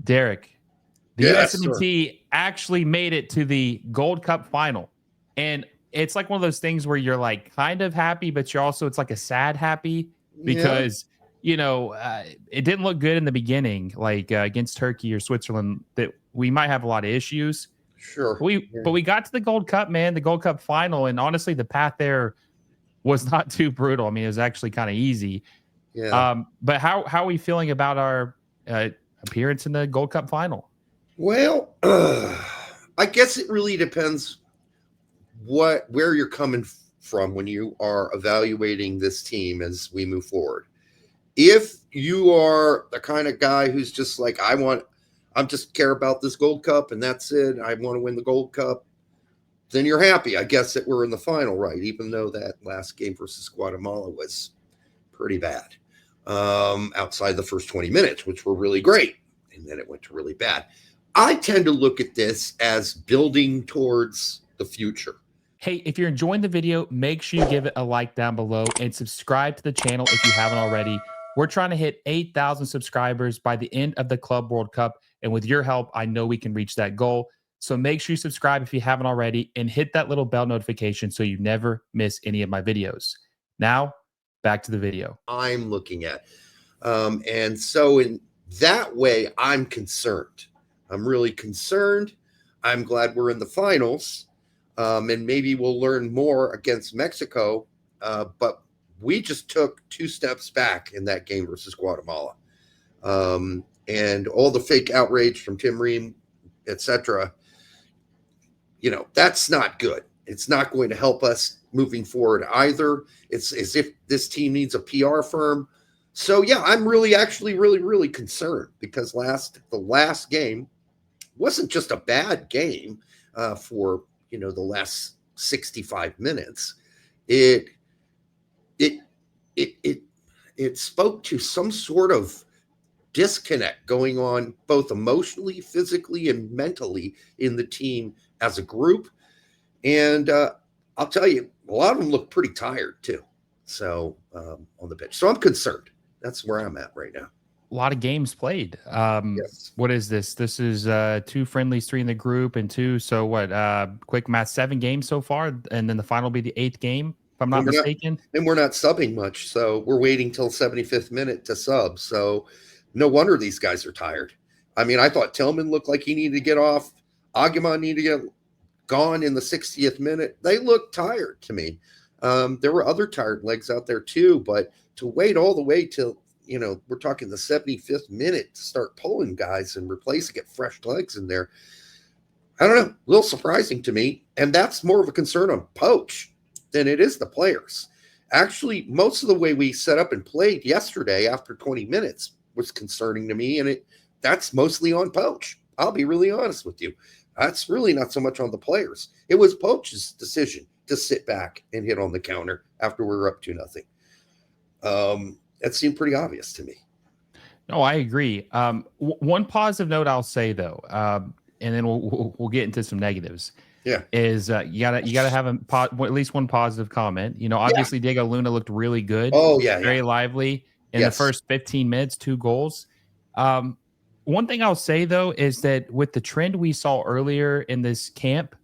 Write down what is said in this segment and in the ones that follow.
Derek, the Yes, sir. USMNT actually made it to the Gold Cup final. And it's like one of those things where you're like kind of happy, but you're also, it's like a sad happy Yeah, because, it didn't look good in the beginning, like against Turkey or Switzerland, that we might have a lot of issues. sure. But we got to the Gold Cup, man, the Gold Cup final. And honestly, the path there was not too brutal. I mean, it was actually kind of easy. Yeah. But how are we feeling about our uh, appearance in the Gold Cup final? Well, I guess it really depends where you're coming from when you are evaluating this team as we move forward. If you are the kind of guy who's just like, I'm just care about this Gold Cup and that's it. I want to win the Gold Cup. Then you're happy, I guess, that we're in the final, right? Even though that last game versus Guatemala was pretty bad, outside the first 20 minutes, which were really great. And then it went to really bad. I tend to look at this as building towards the future. Hey, if you're enjoying the video, make sure you give it a like down below and subscribe to the channel if you haven't already. We're trying to hit 8,000 subscribers by the end of the Club World Cup. And with your help, I know we can reach that goal. So make sure you subscribe if you haven't already and hit that little bell notification so you never miss any of my videos. Now, back to the video. I'm looking at. And so, in that way, I'm concerned. I'm really concerned. I'm glad we're in the finals. And maybe we'll learn more against Mexico. But we just took 2 steps back in that game versus Guatemala. And all the fake outrage from Tim Ream, etc., that's not good. It's not going to help us moving forward either. It's as if this team needs a PR firm. So, yeah, I'm actually really concerned because the last game wasn't just a bad game for the last 65 minutes. It spoke to some sort of disconnect going on both emotionally, physically, and mentally in the team as a group. And I'll tell you, a lot of them look pretty tired too. So on the pitch, so I'm concerned. That's where I'm at right now. A lot of games played. Yes. What is this? This is 2 friendlies, 3 in the group, and 2. So what? Quick math: 7 games so far, and then the final will be the 8th game, if I'm not And mistaken. we're not subbing much, so we're waiting till 75th minute to sub. So no wonder these guys are tired. I mean, I thought Tillman looked like he needed to get off. Agumon needed to get gone in the 60th minute. They looked tired to me. There were other tired legs out there too, but to wait all the way till we're talking the 75th minute to start pulling guys and replacing, get fresh legs in there. I don't know, a little surprising to me, and that's more of a concern on Poach than it is the players. Actually, most of the way we set up and played yesterday after 20 minutes was concerning to me, and that's mostly on Poach. I'll be really honest with you. That's really not so much on the players. It was Poach's decision to sit back and hit on the counter after we were up 2-0. That seemed pretty obvious to me. No, I agree. One positive note I'll say though, and then we'll get into some negatives. Yeah, is you gotta have at least one positive comment. Obviously Diego Luna looked really good. Oh yeah, Very lively in the yes. first 15 minutes, 2 goals. One thing I'll say though is that with the trend we saw earlier in this camp,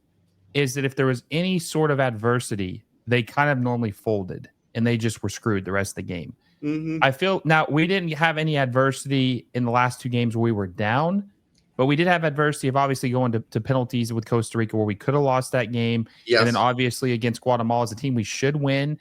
is that if there was any sort of adversity, they kind of normally folded and they just were screwed the rest of the game. Mm-hmm. I feel now we didn't have any adversity in the last 2 games where we were down, but we did have adversity of obviously going to penalties with Costa Rica where we could have lost that game. Yes. And then obviously against Guatemala as a team we should win.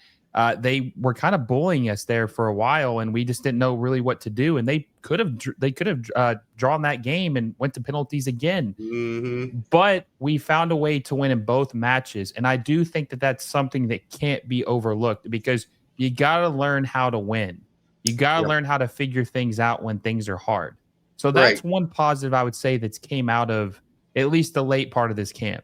They were kind of bullying us there for a while, and we just didn't know really what to do. And they could have drawn that game and went to penalties again. Mm-hmm. But we found a way to win in both matches, and I do think that that's something that can't be overlooked because you got to learn how to win. You got to learn how to figure things out when things are hard. So that's one positive I would say that's came out of at least the late part of this camp.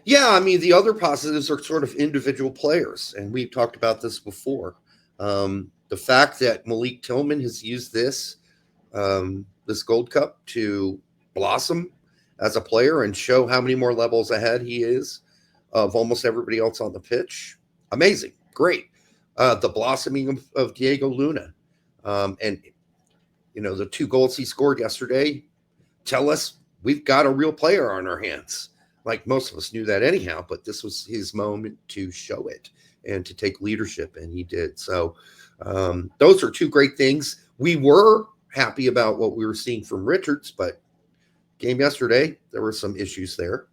Yeah, I mean, the other positives are sort of individual players, and we've talked about this before. The fact that Malik Tillman has used this Gold Cup to blossom as a player and show how many more levels ahead he is of almost everybody else on the pitch. Amazing. Great. The blossoming of Diego Luna. And, the 2 goals he scored yesterday, tell us we've got a real player on our hands. Like most of us knew that anyhow, but this was his moment to show it and to take leadership, and he did. So those are two great things. We were happy about what we were seeing from Richards, but game yesterday, there were some issues there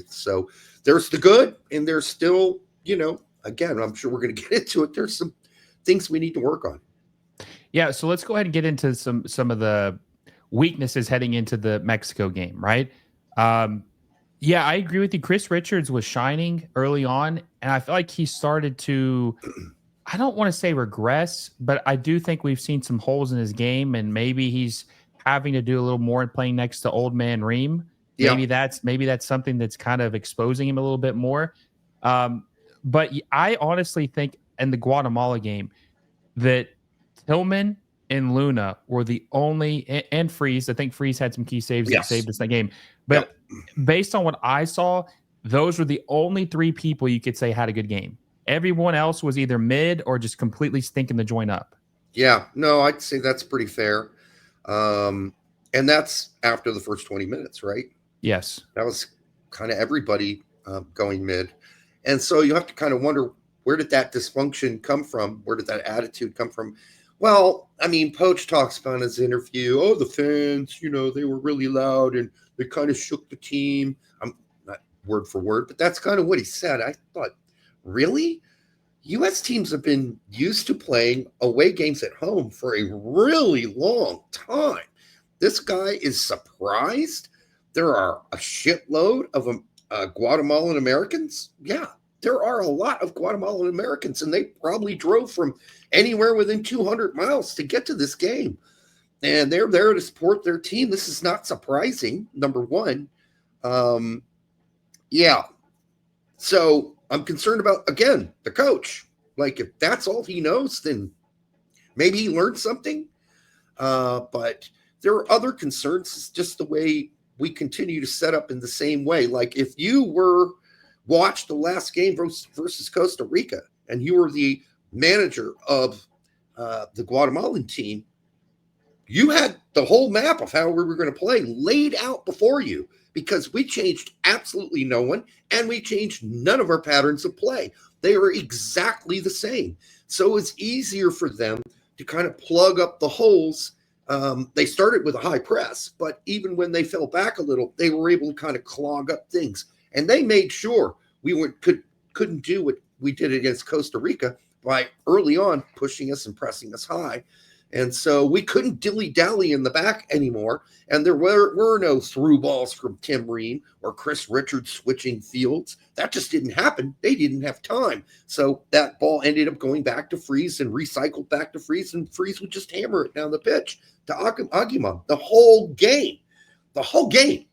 so there's the good, and there's still, again, I'm sure we're going to get into it. There's some things we need to work on. Yeah, so let's go ahead and get into some of the weaknesses heading into the Mexico game, right? Yeah, I agree with you. Chris Richards was shining early on, and I feel like he started to, I don't want to say regress, but I do think we've seen some holes in his game, and maybe he's having to do a little more in playing next to old man Reem. Maybe that's something that's kind of exposing him a little bit more. But I honestly think in the Guatemala game that Tillman and Luna were the only, and Freeze. I think Freeze had some key saves that saved us that game. But based on what I saw, those were the only three people you could say had a good game. Everyone else was either mid or just completely stinking the joint up. Yeah, no, I'd say that's pretty fair. And that's after the first 20 minutes, right? Yes. That was kind of everybody going mid. And so you have to kind of wonder, where did that dysfunction come from? Where did that attitude come from? Well, I mean, Poach talks about in his interview, the fans, they were really loud and they kind of shook the team. I'm not word for word, but that's kind of what he said. I thought, really? U.S. teams have been used to playing away games at home for a really long time. This guy is surprised. There are a shitload of Guatemalan Americans. Yeah, there are a lot of Guatemalan Americans, and they probably drove from anywhere within 200 miles to get to this game. And they're there to support their team. This is not surprising, number one. Yeah. So I'm concerned about, again, the coach. Like, if that's all he knows, then maybe he learned something. But there are other concerns. It's just the way we continue to set up in the same way. Like, if you watched the last game versus Costa Rica, and you were the manager of the Guatemalan team, you had the whole map of how we were going to play laid out before you, because we changed absolutely no one, and we changed none of our patterns of play. They were exactly the same. So it's easier for them to kind of plug up the holes. They started with a high press, but even when they fell back a little, they were able to kind of clog up things. And they made sure we couldn't do what we did against Costa Rica by early on pushing us and pressing us high. And so we couldn't dilly-dally in the back anymore. And there were no through balls from Tim Ream or Chris Richards switching fields. That just didn't happen. They didn't have time. So that ball ended up going back to Freeze and recycled back to Freeze, and Freeze would just hammer it down the pitch to Aguiman the whole game. The whole game.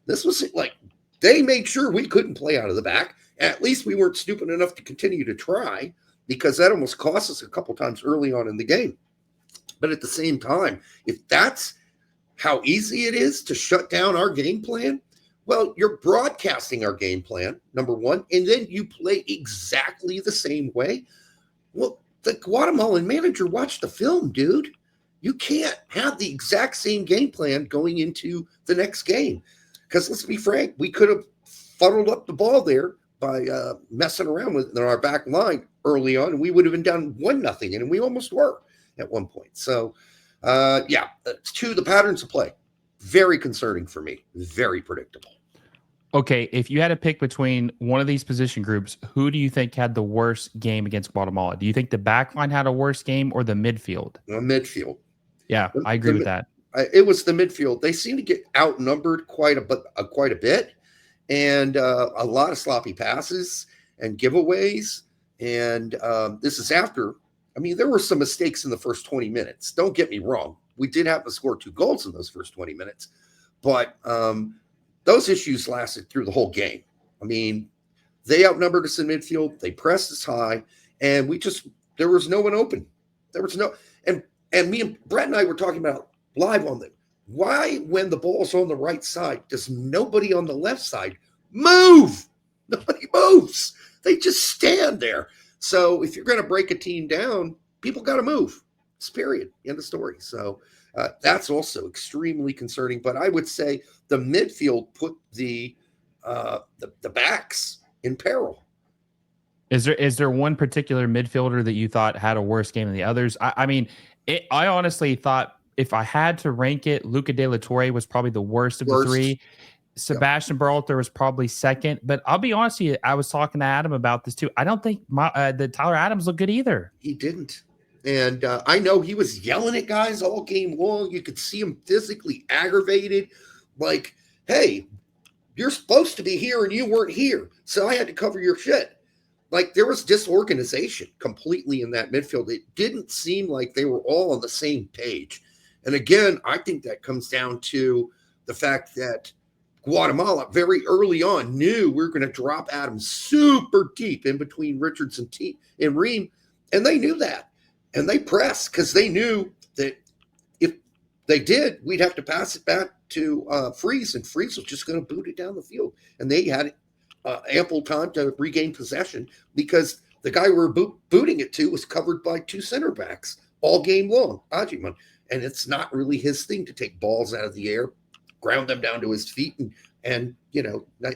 This was like, they made sure we couldn't play out of the back. At least we weren't stupid enough to continue to try, because that almost cost us a couple times early on in the game. But at the same time, if that's how easy it is to shut down our game plan, well, you're broadcasting our game plan, number one, and then you play exactly the same way. Well, the Guatemalan manager watched the film, dude. You can't have the exact same game plan going into the next game. Because let's be frank, we could have funneled up the ball there by messing around with our back line early on, and we would have been down 1-0, and we almost were at one point. So, the patterns of play, very concerning for me, very predictable. Okay, if you had to pick between one of these position groups, who do you think had the worst game against Guatemala? Do you think the back line had a worse game, or the midfield? Midfield. Yeah, I agree with that. It was the midfield. They seem to get outnumbered quite a bit, and a lot of sloppy passes and giveaways. And this is after. I mean, there were some mistakes in the first 20 minutes. Don't get me wrong. We did have to score 2 goals in those first 20 minutes. But those issues lasted through the whole game. I mean, they outnumbered us in midfield. They pressed us high. And there was no one open. There was no – and me and Brett and I were talking about live on them. Why, when the ball's on the right side, does nobody on the left side move? Nobody moves. They just stand there. So if you're going to break a team down, people got to move. It's period. End of story. So, That's also extremely concerning. But I would say the midfield put the backs in peril. Is there one particular midfielder that you thought had a worse game than the others? I mean, I honestly thought if I had to rank it, Luca De La Torre was probably the worst of the three. Sebastian Berhalter was probably second, but I'll be honest with you, I was talking to Adam about this too. I don't think the Tyler Adams looked good either. He didn't. And I know he was yelling at guys all game long. You could see him physically aggravated. Like, hey, you're supposed to be here and you weren't here. So I had to cover your shit. Like, there was disorganization completely in that midfield. It didn't seem like they were all on the same page. And again, I think that comes down to the fact that Guatemala very early on knew we were going to drop Adams super deep in between Richards and Ream. And they knew that. And they pressed because they knew that if they did, we'd have to pass it back to Freeze, and Freeze was just going to boot it down the field. And they had ample time to regain possession because the guy we were booting it to was covered by two center backs all game long, Ajiman. And it's not really his thing to take balls out of the air, ground them down to his feet, and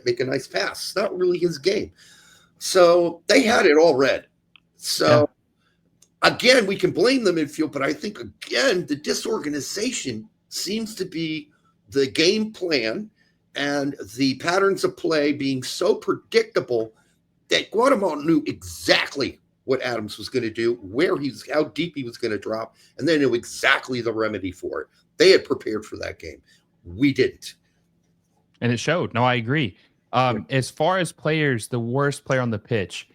make a nice pass. It's not really his game. So they had it all read. So again, we can blame the midfield, but I think, again, the disorganization seems to be the game plan and the patterns of play being so predictable that Guatemala knew exactly what Adams was going to do, how deep he was going to drop, and they knew exactly the remedy for it. They had prepared for that game. We didn't. And it showed. No, I agree. As far as players, the worst player on the pitch,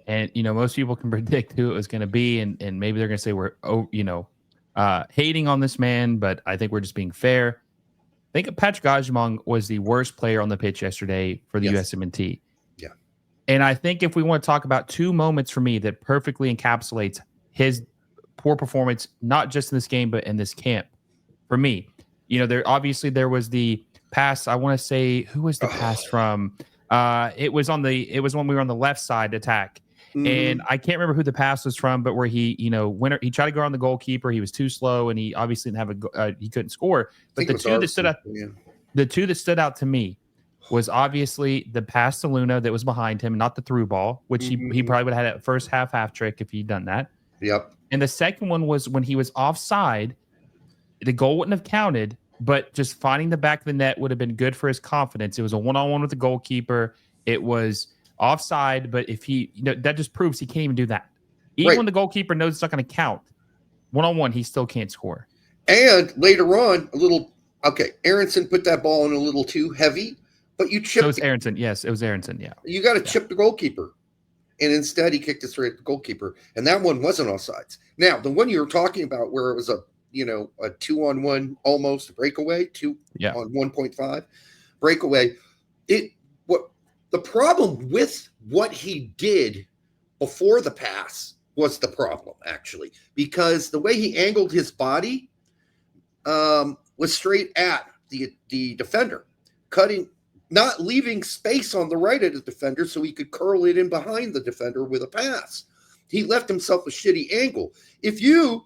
and most people can predict who it was going to be, and maybe they're going to say we're hating on this man, but I think we're just being fair. I think Patrick Ajimong was the worst player on the pitch yesterday for the USMNT. Yeah. And I think if we want to talk about two moments for me that perfectly encapsulates his poor performance, not just in this game, but in this camp, for me, there was the pass. I want to say, who was the pass from? It was when we were on the left side attack. Mm-hmm. And I can't remember who the pass was from, but where he, he tried to go on the goalkeeper. He was too slow, and he obviously didn't have he couldn't score. But the two that stood out to me was obviously the pass to Luna that was behind him, not the through ball, which he probably would have had a first half trick if he'd done that. Yep. And the second one was when he was offside. The goal wouldn't have counted, but just finding the back of the net would have been good for his confidence. It was a one-on-one with the goalkeeper. It was offside, but if he, that just proves he can't even do that. Even when the goalkeeper knows it's not going to count, one-on-one, he still can't score. And later on, Aronson put that ball in a little too heavy, but you chipped. So it was Aronson. Yes, it was Aronson. Yeah. You got to chip the goalkeeper. And instead, he kicked it straight at the goalkeeper. And that one wasn't offsides. Now, the one you were talking about where it was a 2-on-1 almost breakaway, 2 on 1.5 breakaway. The problem with what he did before the pass was the problem, actually, because the way he angled his body was straight at the defender, not leaving space on the right of the defender so he could curl it in behind the defender with a pass. He left himself a shitty angle. If you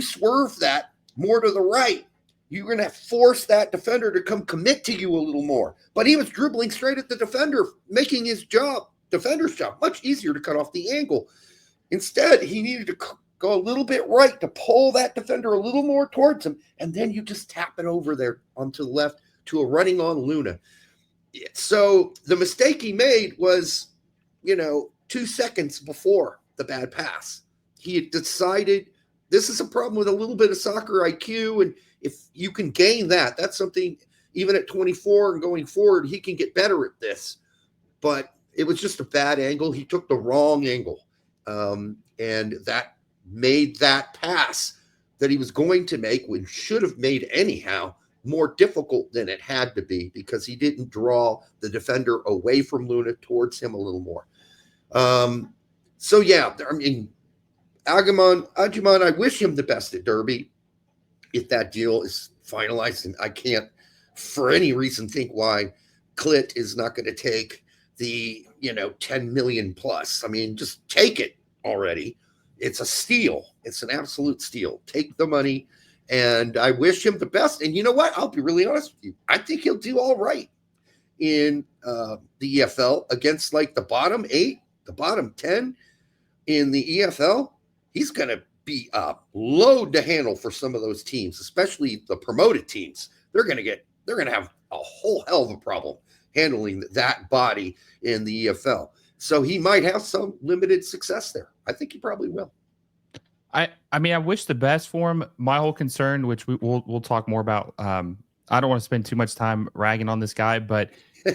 swerve that more to the right, you're going to force that defender to come commit to you a little more. But he was dribbling straight at the defender, making his defender's job, much easier to cut off the angle. Instead, he needed to go a little bit right to pull that defender a little more towards him, and then you just tap it over there onto the left to a running on Luna. So the mistake he made was, 2 seconds before the bad pass. He had decided this is a problem with a little bit of soccer IQ, and if you can gain that, that's something even at 24 and going forward, he can get better at this. But it was just a bad angle. He took the wrong angle, and that made that pass that he was going to make, which should have made anyhow, more difficult than it had to be because he didn't draw the defender away from Luna towards him a little more. Ajiman, I wish him the best at Derby if that deal is finalized, and I can't for any reason think why Clit is not going to take the 10 million plus. I mean, just take it already. It's a steal. It's an absolute steal. Take the money And I wish him the best. And you know what? I'll be really honest with you. I think he'll do all right in the EFL against like the bottom 8, the bottom 10 in the EFL. He's going to be a load to handle for some of those teams, especially the promoted teams. They're going to have a whole hell of a problem handling that body in the EFL. So he might have some limited success there. I think he probably will. I mean, I wish the best for him. My whole concern, which we'll talk more about, I don't want to spend too much time ragging on this guy, but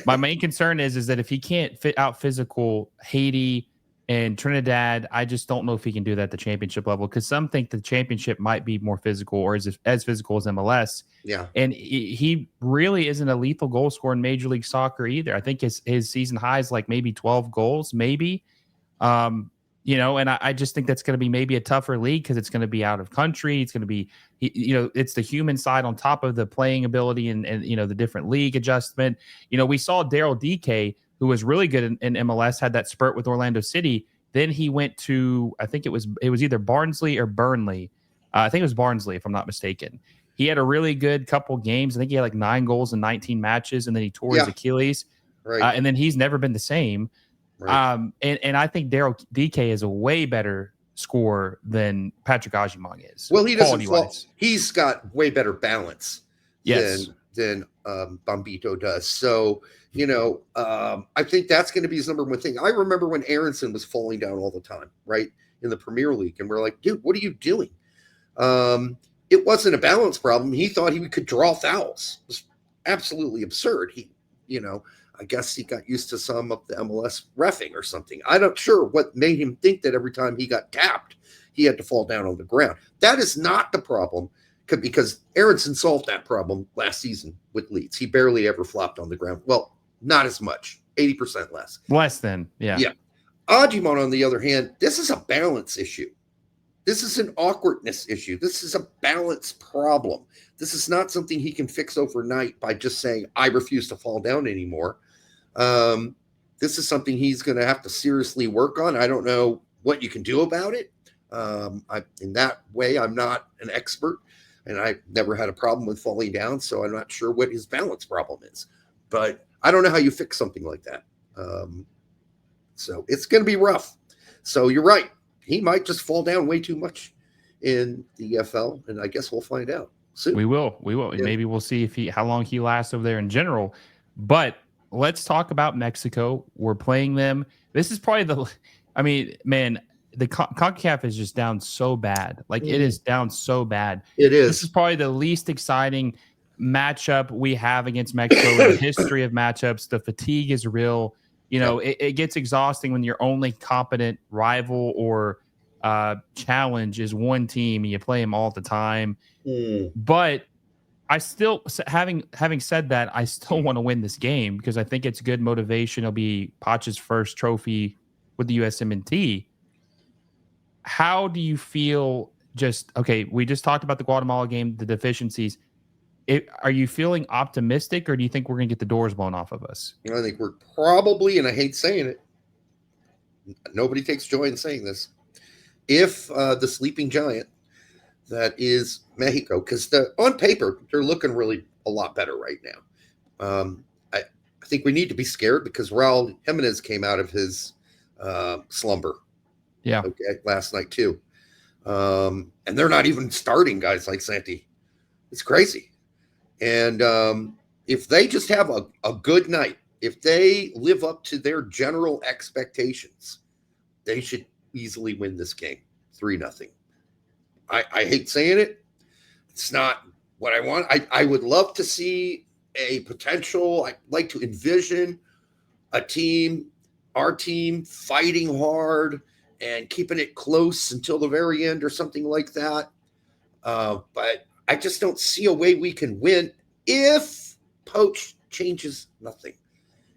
my main concern is that if he can't out physical Haiti and Trinidad, I just don't know if he can do that at the championship level, because some think the championship might be more physical or as physical as MLS. Yeah. And he really isn't a lethal goal scorer in Major League Soccer either. I think his season high is like maybe 12 goals, maybe. And I just think that's going to be maybe a tougher league because it's going to be out of country. It's going to be, it's the human side on top of the playing ability and the different league adjustment. We saw Daryl DK, who was really good in MLS, had that spurt with Orlando City. Then he went to, I think it was either Barnsley or Burnley. I think it was Barnsley, if I'm not mistaken. He had a really good couple games. I think he had like 9 goals in 19 matches, and then he tore his Achilles. Right. And then he's never been the same. Right. And I think Daryl DK is a way better scorer than Patrick Ajimong is. Well, he doesn't. He's got way better balance than Bombito does. So, I think that's going to be his number one thing. I remember when Aronson was falling down all the time, right, in the Premier League, and we're like, dude, what are you doing? It wasn't a balance problem. He thought he could draw fouls. It was absolutely absurd. I guess he got used to some of the MLS reffing or something. I'm not sure what made him think that every time he got tapped, he had to fall down on the ground. That is not the problem, because Aronson solved that problem last season with Leeds. He barely ever flopped on the ground. Well, not as much, 80% less. Less than, yeah. Yeah. Ajimon, on the other hand, this is a balance issue. This is an awkwardness issue. This is a balance problem. This is not something he can fix overnight by just saying, I refuse to fall down anymore. This is something he's going to have to seriously work on. I don't know what you can do about it. In that way, I'm not an expert, and I've never had a problem with falling down, so I'm not sure what his balance problem is. But I don't know how you fix something like that. So it's going to be rough. So you're right. He might just fall down way too much in the EFL, and I guess we'll find out soon. We will. Yeah. Maybe we'll see how long he lasts over there in general. But let's talk about Mexico. We're playing them. This is probably the CONCACAF is just down so bad. Like, it is down so bad. It is. This is probably the least exciting matchup we have against Mexico in the history of matchups. The fatigue is real. It gets exhausting when your only competent rival or challenge is one team and you play them all the time. But I still, having said that, I still want to win this game because I think it's good motivation. It'll be Poch's first trophy with the USMNT. How do you feel? We just talked about the Guatemala game, the deficiencies. Are you feeling optimistic, or do you think we're going to get the doors blown off of us? I think we're probably, and I hate saying it, nobody takes joy in saying this, if the sleeping giant that is Mexico, because on paper, they're looking really a lot better right now. I think we need to be scared because Raúl Jiménez came out of his slumber. Yeah. Okay, last night too. And they're not even starting guys like Santi. It's crazy. And if they just have a good night, if they live up to their general expectations, they should easily win this game 3-0. I hate saying it. It's not what I want. I would love to see a potential. I'd like to envision our team fighting hard and keeping it close until the very end or something like that. But I just don't see a way we can win if Poch changes nothing.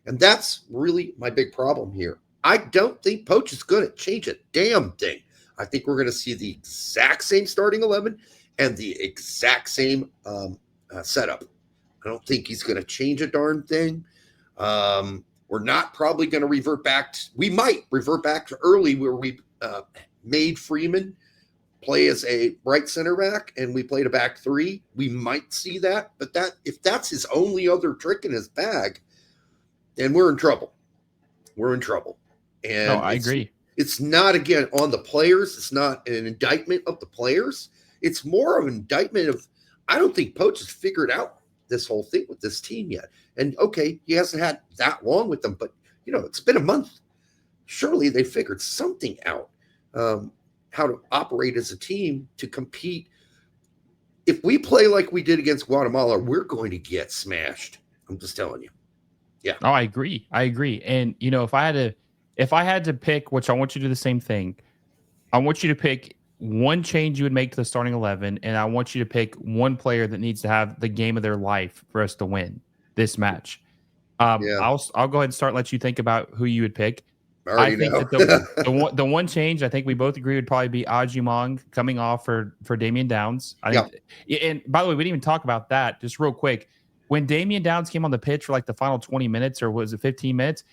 And that's really my big problem here. I don't think Poch is going to change a damn thing. I think we're going to see the exact same starting 11 and the exact same setup. I don't think he's going to change a darn thing. We're not probably going to revert back. We might revert back to early where we made Freeman play as a right center back and we played a back three, we might see that. But if that's his only other trick in his bag, then we're in trouble. We're in trouble. And no, I agree. It's not, again, on the players. It's not an indictment of the players. It's more of an indictment of, I don't think Poch has figured out this whole thing with this team yet. And okay, he hasn't had that long with them, but it's been a month. Surely they figured something out, how to operate as a team to compete. If we play like we did against Guatemala, we're going to get smashed. I'm just telling you. Yeah. Oh, I agree. And if I had to pick, which I want you to do the same thing, I want you to pick one change you would make to the starting 11, and I want you to pick one player that needs to have the game of their life for us to win this match. I'll go ahead and start and let you think about who you would pick. I think know. That the one change I think we both agree would probably be Ajimong coming off for Damian Downs. And by the way, we didn't even talk about that. Just real quick, when Damian Downs came on the pitch for like the final 20 minutes, or was it 15 minutes?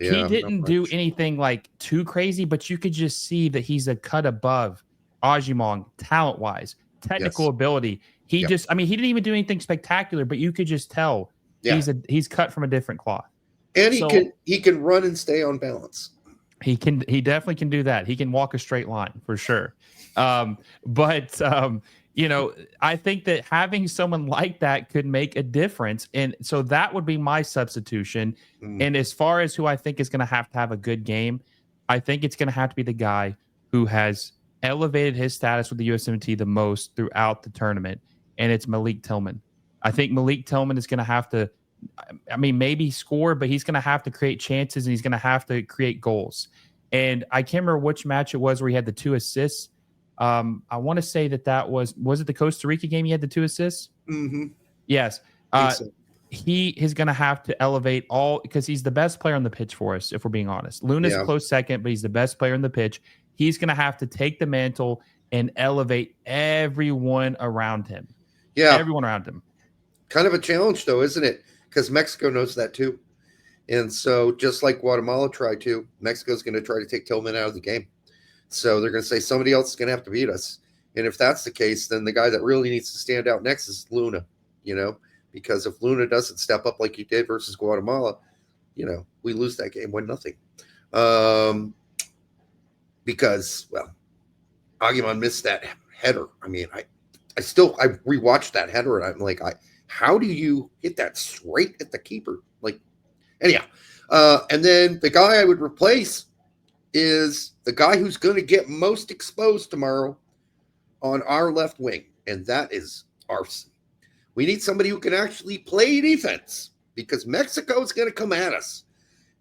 He didn't do anything like too crazy, but you could just see that he's a cut above Ajimong talent-wise, technical ability. He didn't even do anything spectacular, but you could just tell he's cut from a different cloth. And he can run and stay on balance. He definitely can do that. He can walk a straight line for sure. I think that having someone like that could make a difference. And so that would be my substitution. And as far as who I think is going to have a good game, I think it's going to have to be the guy who has elevated his status with the USMNT the most throughout the tournament. And it's Malik Tillman. I think Malik Tillman is going to have to, maybe score, but he's going to have to create chances and he's going to have to create goals. And I can't remember which match it was where he had the 2 assists. I want to say that was it the Costa Rica game he had the 2 assists? Mm-hmm. Yes. So. He is going to have to elevate because he's the best player on the pitch for us, if we're being honest. Luna's a close second, but he's the best player on the pitch. He's going to have to take the mantle and elevate everyone around him. Yeah. Everyone around him. Kind of a challenge, though, isn't it? Because Mexico knows that, too. And so just like Guatemala tried to, Mexico's going to try to take Tillman out of the game. So they're going to say somebody else is going to have to beat us. And if that's the case, then the guy that really needs to stand out next is Luna, because if Luna doesn't step up like he did versus Guatemala, we lose that game 1-0. Because, Aguiman missed that header. I rewatched that header and I'm like, how do you hit that straight at the keeper? Anyhow. And then the guy I would replace is the guy who's going to get most exposed tomorrow on our left wing, and that is Arson. We need somebody who can actually play defense because Mexico is going to come at us.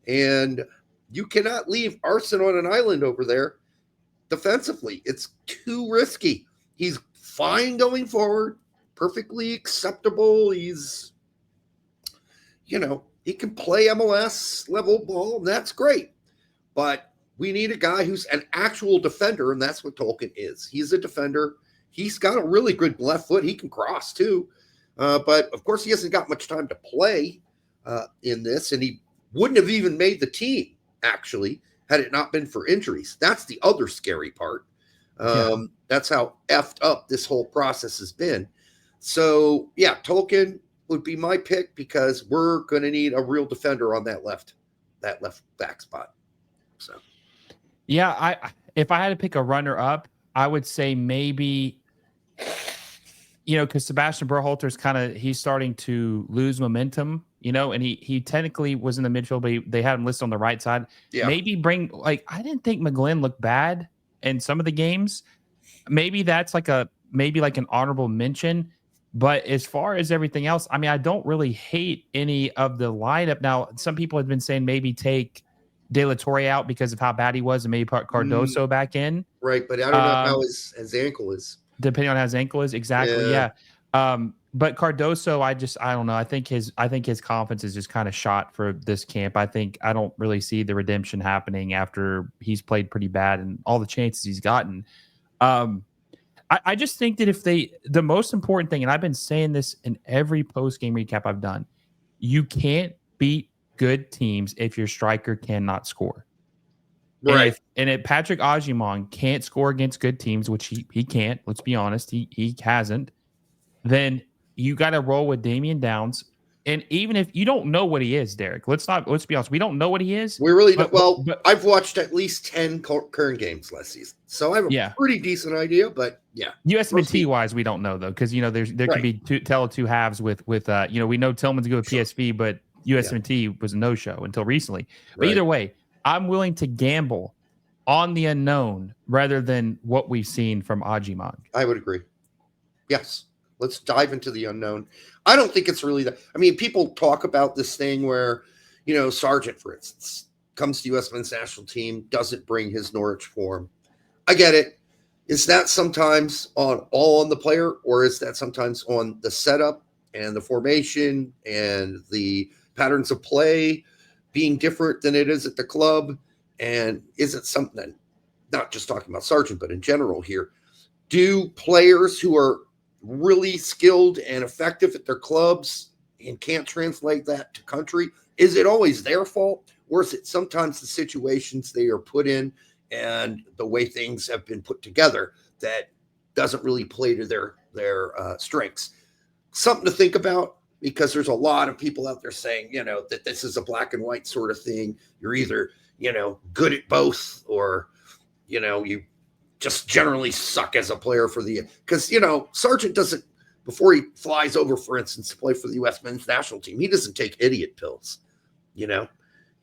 And you cannot leave Arson on an island over there defensively. It's too risky. He's fine going forward, perfectly acceptable. He's, he can play MLS level ball, and that's great. But we need a guy who's an actual defender, and that's what Tolkien is. He's a defender. He's got a really good left foot. He can cross, too. But, of course, he hasn't got much time to play in this, and he wouldn't have even made the team, actually, had it not been for injuries. That's the other scary part. That's how effed up this whole process has been. So, Tolkien would be my pick because we're going to need a real defender on that left back spot. So, if I had to pick a runner up, I would say maybe, because Sebastian Berhalter's he's starting to lose momentum, and he technically was in the midfield, but they had him listed on the right side. Yeah. Maybe I didn't think McGlynn looked bad in some of the games. Maybe that's like an honorable mention. But as far as everything else, I don't really hate any of the lineup. Now, some people have been saying maybe take De La Torre out because of how bad he was and maybe put Cardoso back in. Right, but I don't know how his ankle is. Depending on how his ankle is, exactly, yeah. But Cardoso, I don't know. I think his confidence is just kind of shot for this camp. I don't really see the redemption happening after he's played pretty bad and all the chances he's gotten. I just think that the most important thing, and I've been saying this in every post-game recap I've done, you can't beat good teams if your striker cannot score. Right. And if Patrick Agyemang can't score against good teams, which he can't, let's be honest, he hasn't, then you got to roll with Damian Downs. And even if you don't know what he is, Derek, let's be honest, we don't know what he is. We really don't. But, Well, but I've watched at least 10 current games last season, so I have a pretty decent idea. But yeah, USMNT wise, we don't know though, because there could be two halves with we know Tillman's good with PSV, but USMNT was a no show until recently. But either way, I'm willing to gamble on the unknown rather than what we've seen from Agyemang. I would agree. Yes. Let's dive into the unknown. I don't think it's really that. I mean, people talk about this thing where, Sargent, for instance, comes to U.S. men's national team, doesn't bring his Norwich form. I get it. Is that sometimes all on the player, or is that sometimes on the setup and the formation and the patterns of play being different than it is at the club? And is it something that, not just talking about Sargent, but in general here, do players who are really skilled and effective at their clubs and can't translate that to country, is it always their fault, or is it sometimes the situations they are put in and the way things have been put together that doesn't really play to their strengths? Something to think about, because there's a lot of people out there saying, that this is a black and white sort of thing. You're either, good at both, or, you just generally suck as a player because, Sargent doesn't, before he flies over, for instance, to play for the U.S. men's national team, he doesn't take idiot pills. He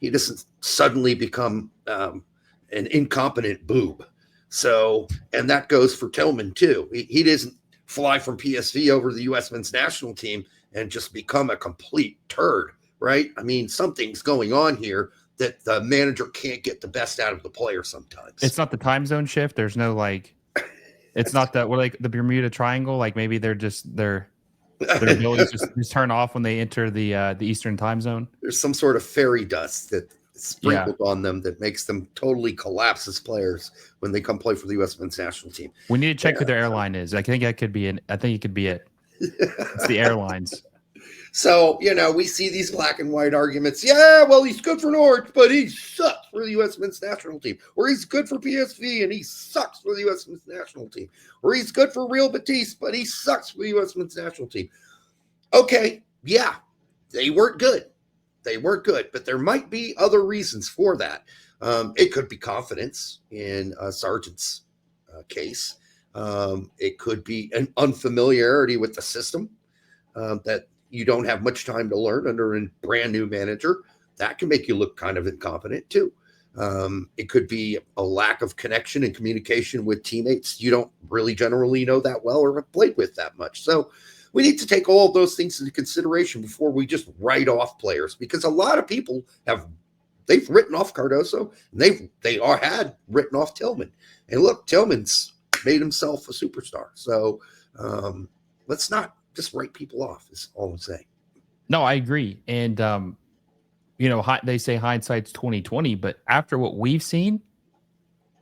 doesn't suddenly become an incompetent boob. So, and that goes for Tillman too. He doesn't fly from PSV over to the U.S. men's national team and just become a complete turd, right? I mean, something's going on here that the manager can't get the best out of the player sometimes. It's not the time zone shift. There's no it's not that we're like the Bermuda Triangle. Like maybe their abilities just turn off when they enter the Eastern time zone. There's some sort of fairy dust that sprinkled on them that makes them totally collapse as players when they come play for the U.S. men's national team. We need to check who their airline is. I think that could be I think it could be it. It's the airlines. So, we see these black and white arguments. Yeah, well, he's good for Norwich, but he sucks for the U.S. men's national team. Or he's good for PSV, and he sucks for the U.S. men's national team. Or he's good for Real Betis, but he sucks for the U.S. men's national team. Okay, yeah, they weren't good. But there might be other reasons for that. It could be confidence in Sargent's case. It could be an unfamiliarity with the system that you don't have much time to learn under a brand new manager. That can make you look kind of incompetent too. It could be a lack of connection and communication with teammates you don't really generally know that well or have played with that much. So we need to take all of those things into consideration before we just write off players, because a lot of people they've written off Cardoso, and they had written off Tillman. And look, Tillman's made himself a superstar. So let's not just write people off, is all I'm saying. No, I agree. And, they say hindsight's 20/20, but after what we've seen,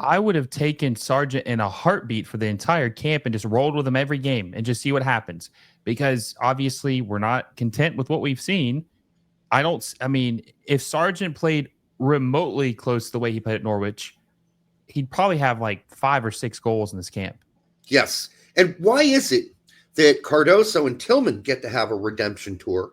I would have taken Sargent in a heartbeat for the entire camp and just rolled with him every game and just see what happens. Because obviously we're not content with what we've seen. If Sargent played remotely close to the way he played at Norwich, he'd probably have like 5 or 6 goals in this camp. Yes. And why is it that Cardoso and Tillman get to have a redemption tour?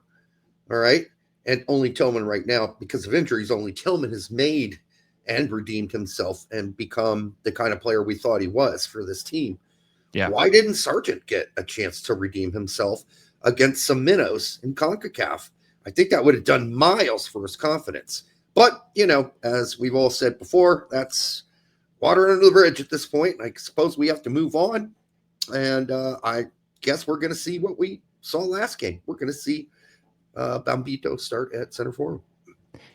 All right. And only Tillman right now, because of injuries, only Tillman has made and redeemed himself and become the kind of player we thought he was for this team. Yeah. Why didn't Sargent get a chance to redeem himself against some minnows in CONCACAF? I think that would have done miles for his confidence. But, as we've all said before, that's water under the bridge at this point. I suppose we have to move on. And I guess we're going to see what we saw last game. We're going to see Bambito start at center forward.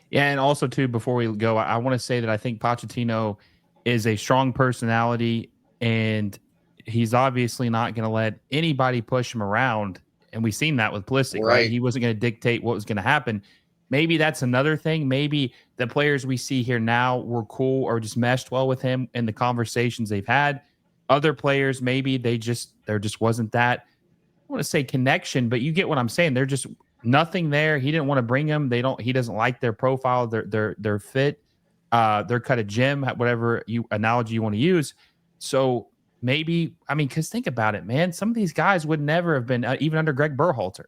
Yeah, and also, too, before we go, I want to say that I think Pochettino is a strong personality, and he's obviously not going to let anybody push him around. And we've seen that with Pulisic, right? He wasn't going to dictate what was going to happen. Maybe that's another thing. Maybe the players we see here now were cool or just meshed well with him in the conversations they've had. Other players, maybe there just wasn't that, I want to say connection, but you get what I'm saying. They're just nothing there. He didn't want to bring them. He doesn't like their profile, their fit. They're cut a gym, whatever analogy you want to use. So maybe, I mean, because think about it, man. Some of these guys would never have been even under Greg Berhalter.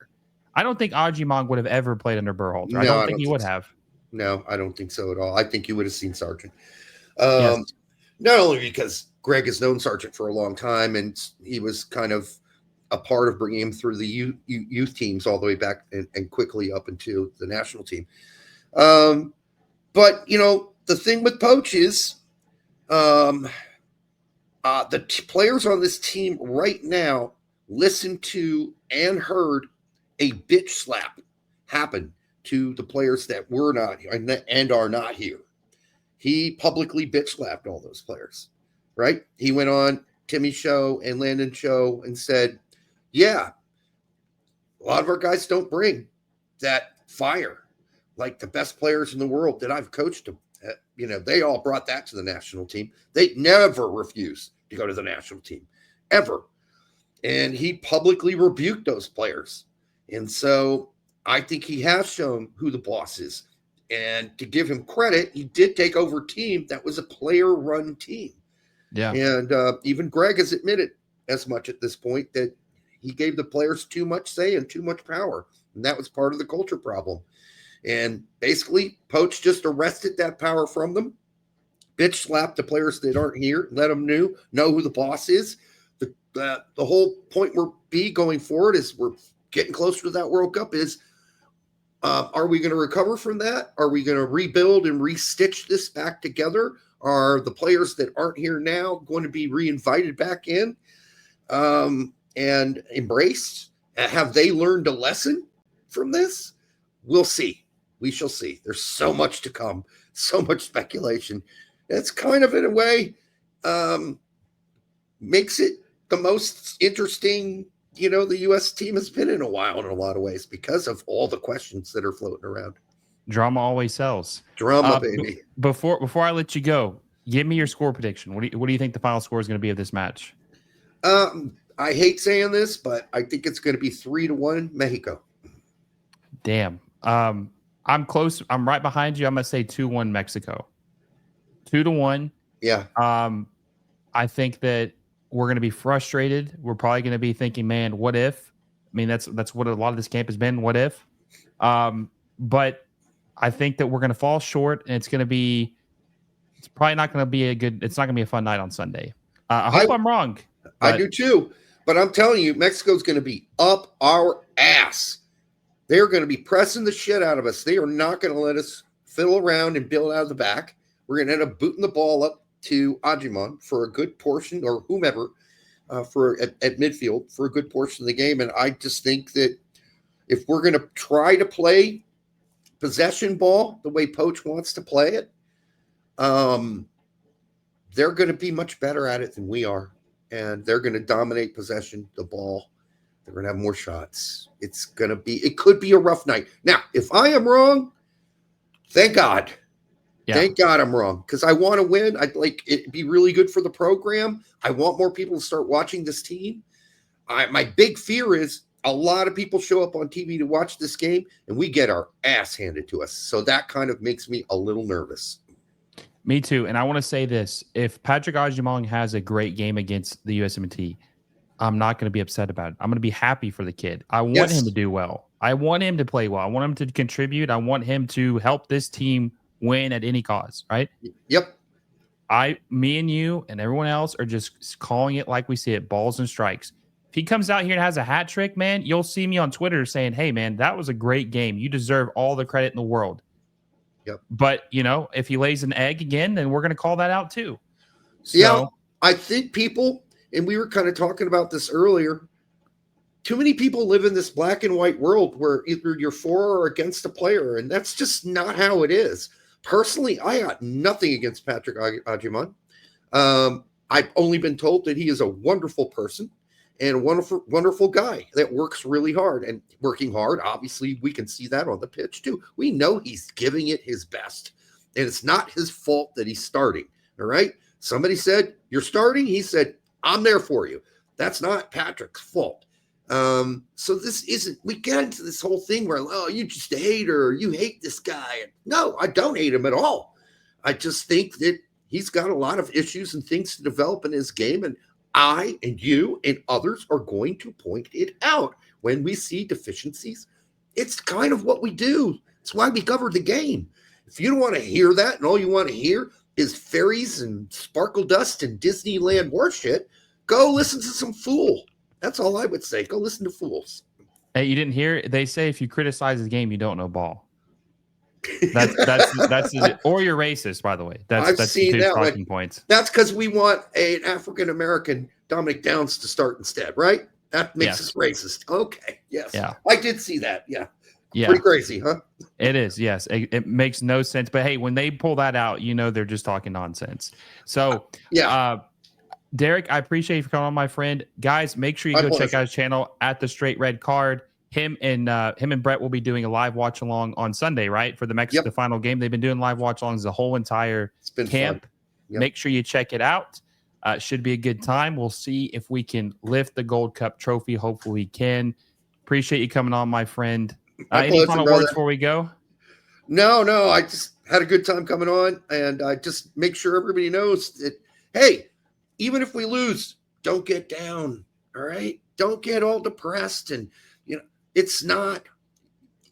I don't think Ajimong would have ever played under Berhalter. I No, don't think he would have. No, I don't think so at all. I think you would have seen Sargent. Yes. Not only because Greg has known Sargent for a long time, and he was kind of a part of bringing him through the youth teams all the way back and quickly up into the national team. But, the thing with Poach is the players on this team right now listen to and heard a bitch slap happen to the players that were not and are not here. He publicly bitch slapped all those players, right? He went on Timmy's show and Landon's show and said, yeah, a lot of our guys don't bring that fire like the best players in the world that I've coached them. They all brought that to the national team. They never refused to go to the national team, ever. And he publicly rebuked those players. And so I think he has shown who the boss is. And to give him credit, he did take over a team that was a player-run team. Yeah. And even Greg has admitted as much at this point that he gave the players too much say and too much power. And that was part of the culture problem. And basically, Poach just arrested that power from them, bitch slapped the players that aren't here, let them know who the boss is. The whole point we're going forward is we're getting closer to that World Cup is, are we going to recover from that? Are we going to rebuild and restitch this back together? Are the players that aren't here now going to be reinvited back in and embraced? Have they learned a lesson from this? We'll see. We shall see. There's so much to come, so much speculation. It's kind of, in a way, makes it the most interesting, the U.S. team has been in a while in a lot of ways because of all the questions that are floating around. Drama always sells. Drama, baby. Before I let you go, give me your score prediction. What do you think the final score is going to be of this match? I hate saying this, but I think it's going to be 3-1 Mexico. Damn. I'm close. I'm right behind you. I'm going to say 2-1 Mexico. 2-1. Yeah. I think that we're going to be frustrated. We're probably going to be thinking, man, what if? I mean, that's what a lot of this camp has been. What if? But I think that we're going to fall short, and it's probably not going to be it's not going to be a fun night on Sunday. I hope I'm wrong. I do too. But I'm telling you, Mexico's going to be up our ass. They're going to be pressing the shit out of us. They are not going to let us fiddle around and build out of the back. We're going to end up booting the ball up to Ajimon for a good portion, or whomever, at midfield for a good portion of the game. And I just think that if we're going to try to play possession ball the way Poach wants to play it, they're going to be much better at it than we are. And they're going to dominate possession, the ball. They're going to have more shots. It could be a rough night. Now, if I am wrong, thank God. Yeah. Thank God I'm wrong, because I want to win. It'd be really good for the program. I want more people to start watching this team. My big fear is a lot of people show up on TV to watch this game, and we get our ass handed to us. So that kind of makes me a little nervous. Me too. And I want to say this. If Patrick Ajimong has a great game against the USMNT, I'm not going to be upset about it. I'm going to be happy for the kid. I want him to do well. I want him to play well. I want him to contribute. I want him to help this team win at any cause, right? Yep. Me and you and everyone else are just calling it like we see it, balls and strikes. If he comes out here and has a hat trick, man, you'll see me on Twitter saying, hey, man, that was a great game. You deserve all the credit in the world. Yep. But, if he lays an egg again, then we're going to call that out too. So, yeah, I think people, and we were kind of talking about this earlier, too many people live in this black and white world where either you're for or against a player, and that's just not how it is. Personally, I got nothing against Patrick Ajimon. I've only been told that he is a wonderful person and a wonderful, wonderful guy that works really hard. And working hard, obviously, we can see that on the pitch too. We know he's giving it his best, and it's not his fault that he's starting. All right. Somebody said, you're starting. He said, I'm there for you. That's not Patrick's fault. So we get into this whole thing where, oh, you just a hater, you hate this guy. No, I don't hate him at all. I just think that he's got a lot of issues and things to develop in his game. And I and you and others are going to point it out when we see deficiencies. It's kind of what we do. It's why we cover the game. If you don't want to hear that and all you want to hear is fairies and sparkle dust and Disneyland horseshit, go listen to some Fool. That's all I would say. Go listen to Fools. Hey, you didn't hear? They say if you criticize the game, you don't know ball. That's or you're racist, by the way. That's seen that talking points. That's because we want an African American Dominic Downs to start instead, right? That makes us racist. Okay, yes, yeah, I did see that. Yeah, yeah, pretty crazy, huh? It is. Yes, it makes no sense. But hey, when they pull that out, they're just talking nonsense. So Derek, I appreciate you for coming on, my friend. Guys, make sure you go check out his channel at the Straight Red Card. Him and Brett will be doing a live watch along on Sunday, right? For the final game. They've been doing live watch alongs the whole entire camp. Yep. Make sure you check it out. Should be a good time. We'll see if we can lift the Gold Cup trophy. Hopefully we can. Appreciate you coming on, my friend. Any final words before we go? No. I just had a good time coming on, and I just make sure everybody knows that, hey, even if we lose, don't get down. All right? Don't get all depressed. And, it's not.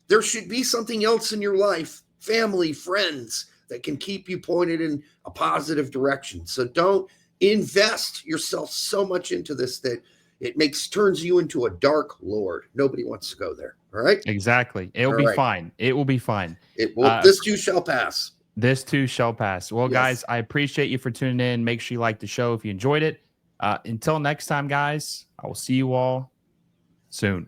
There should be something else in your life, family, friends, that can keep you pointed in a positive direction. So don't invest yourself so much into this that it turns you into a dark lord. Nobody wants to go there. All right? Exactly. It'll be fine. It will be fine. It will. This too shall pass. This too shall pass. Well, guys, I appreciate you for tuning in. Make sure you like the show if you enjoyed it. Until next time, guys, I will see you all soon.